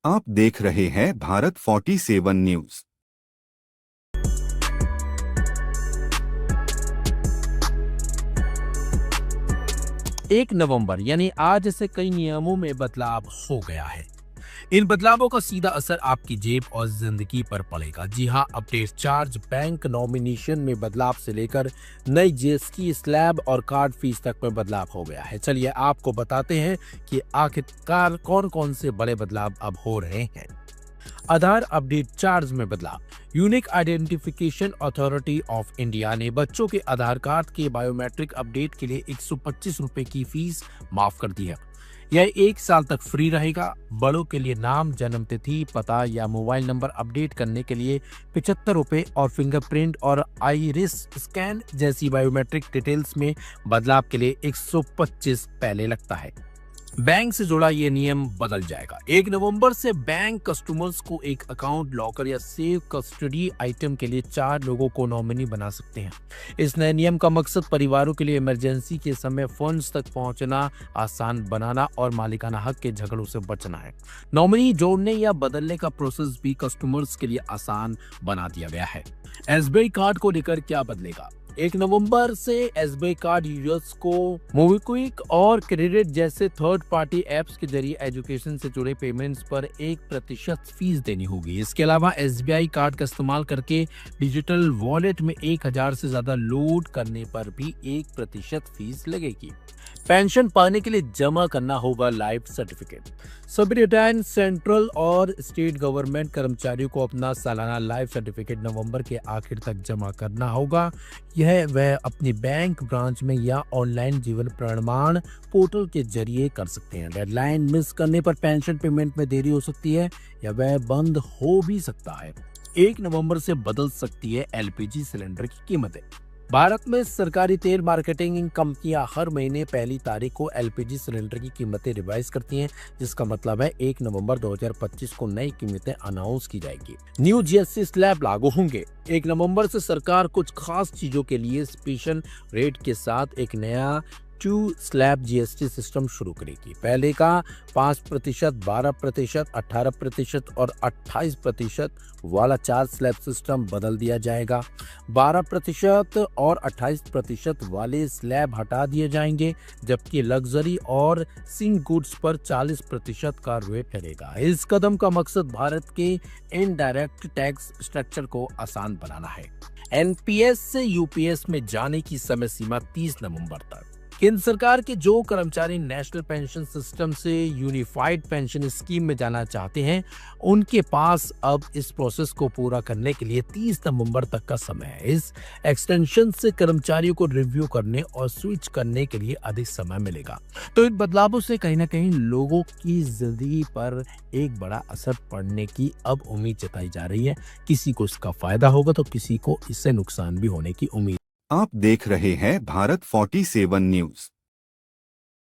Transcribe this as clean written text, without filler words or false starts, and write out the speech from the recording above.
आप देख रहे हैं भारत 47 न्यूज। 1 नवंबर यानी आज से कई नियमों में बदलाव हो गया है। इन बदलावों का सीधा असर आपकी जेब और जिंदगी पर पड़ेगा। जी हां, अपडेट चार्ज, बैंक नॉमिनेशन में बदलाव से लेकर नई जीएसटी स्लैब और कार्ड फीस तक में बदलाव हो गया है। चलिए आपको बताते हैं कि आखिरकार कौन कौन से बड़े बदलाव अब हो रहे हैं। आधार अपडेट चार्ज में बदलाव। Unique identification authority of India ने बच्चों के आधार कार्ड के बायोमेट्रिक अपडेट के लिए 125 रुपए की फीस माफ कर दी है। यह 1 साल तक फ्री रहेगा। बड़ों के लिए नाम, जन्मतिथि, पता या मोबाइल नंबर अपडेट करने के लिए 75 रुपए और फिंगरप्रिंट और आईरिस स्कैन जैसी बायोमेट्रिक डिटेल्स में बदलाव के लिए 125 पहले लगता है। बैंक से जुड़ा ये नियम बदल जाएगा। 1 नवंबर से बैंक कस्टमर्स को एक अकाउंट, लॉकर या सेव कस्टडी आइटम के लिए 4 लोगों को नॉमिनी बना सकते हैं। इस नए नियम का मकसद परिवारों के लिए इमरजेंसी के समय फंड्स तक पहुंचना आसान बनाना और मालिकाना हक के झगड़ों से बचना है। नॉमिनी जोड़ने या बदलने का प्रोसेस भी कस्टमर्स के लिए आसान बना दिया गया है। एसबीआई कार्ड को लेकर क्या बदलेगा? 1 नवंबर से एसबीआई कार्ड यूजर्स को मोबिक्विक और क्रेडिट जैसे थर्ड पार्टी एप्स के जरिए एजुकेशन से जुड़े पेमेंट्स पर 1% फीस देनी होगी। इसके अलावा एसबीआई कार्ड का इस्तेमाल करके डिजिटल वॉलेट में 1000 से ज्यादा लोड करने पर भी 1% फीस लगेगी। पेंशन पाने के लिए जमा करना होगा लाइफ सर्टिफिकेट। सभी रिटायर्ड सेंट्रल और स्टेट गवर्नमेंट कर्मचारियों को अपना सालाना लाइफ सर्टिफिकेट नवंबर के आखिर तक जमा करना होगा। यह वह अपने बैंक ब्रांच में या ऑनलाइन जीवन प्रमाण पोर्टल के जरिए कर सकते हैं। डेडलाइन मिस करने पर पेंशन पेमेंट में देरी हो सकती है या वह बंद हो भी सकता है। 1 नवंबर से बदल सकती है एलपीजी सिलेंडर की कीमतें। भारत में सरकारी तेल मार्केटिंग कंपनियां हर महीने 1 तारीख को एलपीजी सिलेंडर की कीमतें रिवाइज करती हैं, जिसका मतलब है 1 नवंबर 2025 को नई कीमतें अनाउंस की जाएगी। न्यू जीएसटी स्लैब लागू होंगे। 1 नवंबर से सरकार कुछ खास चीजों के लिए स्पेशल रेट के साथ एक नया 2 स्लैब जीएसटी सिस्टम शुरू करेगी। पहले का 5%, 12%, 18% और 28% वाला 4 स्लैब सिस्टम बदल दिया जाएगा। 12% और 28% वाले स्लैब हटा दिए जाएंगे, जबकि लग्जरी और सिंग गुड्स पर 40% का रेट रहेगा। इस कदम का मकसद भारत के इनडायरेक्ट टैक्स स्ट्रक्चर को आसान बनाना है। एनपीएस से यूपीएस में जाने की समय सीमा 30 नवंबर तक। केंद्र सरकार के जो कर्मचारी नेशनल पेंशन सिस्टम से यूनिफाइड पेंशन स्कीम में जाना चाहते हैं, उनके पास अब इस प्रोसेस को पूरा करने के लिए 30 नवंबर तक का समय है। इस एक्सटेंशन से कर्मचारियों को रिव्यू करने और स्विच करने के लिए अधिक समय मिलेगा। तो इन बदलावों से कहीं ना कहीं लोगों की जिंदगी पर एक बड़ा असर पड़ने की अब उम्मीद जताई जा रही है। किसी को इसका फायदा होगा तो किसी को इससे नुकसान भी होने की उम्मीद। आप देख रहे हैं भारत 47 न्यूज।